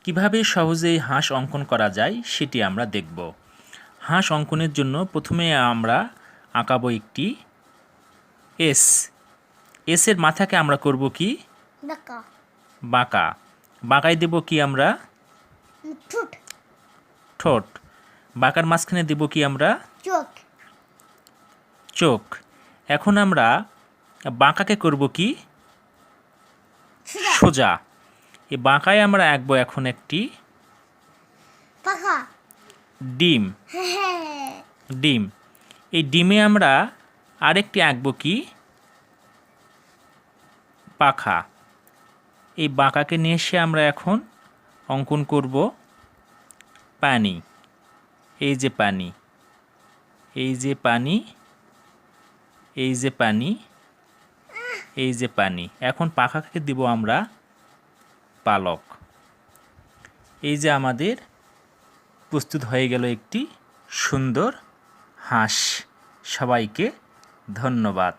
কিভাবে সহজেই হাঁস অঙ্কন করা যায় সেটি আমরা দেখব। হাঁস অঙ্কনের জন্য প্রথমে আমরা আঁকাবো একটি এস। এসের মাথাকে আমরা করব কি? বাঁকা। বাঁকা। বাঁকায় দেব কি আমরা? ঠোঁট। ঠোঁট। বাঁকার মাঝখানে দেব কি আমরা? চোখ। চোখ। এখন আমরা বাঁকাকে করব কি? সোজা। এই বাঁকায় আমরা আঁকবো এখন একটি পাখা। ডিম। ডিম। এই ডিমে আমরা আরেকটি আঁকবো কি? পাখা। এই বাঁকাকে নিয়ে এসে আমরা এখন অঙ্কন করব পানি। এই যে পানি, এই যে পানি, এই যে পানি, এই যে পানি। এখন পাখাকে দিব আমরা পালক। এই যে আমাদের প্রস্তুত হয়ে গেল একটি সুন্দর হাঁস। সবাইকে ধন্যবাদ।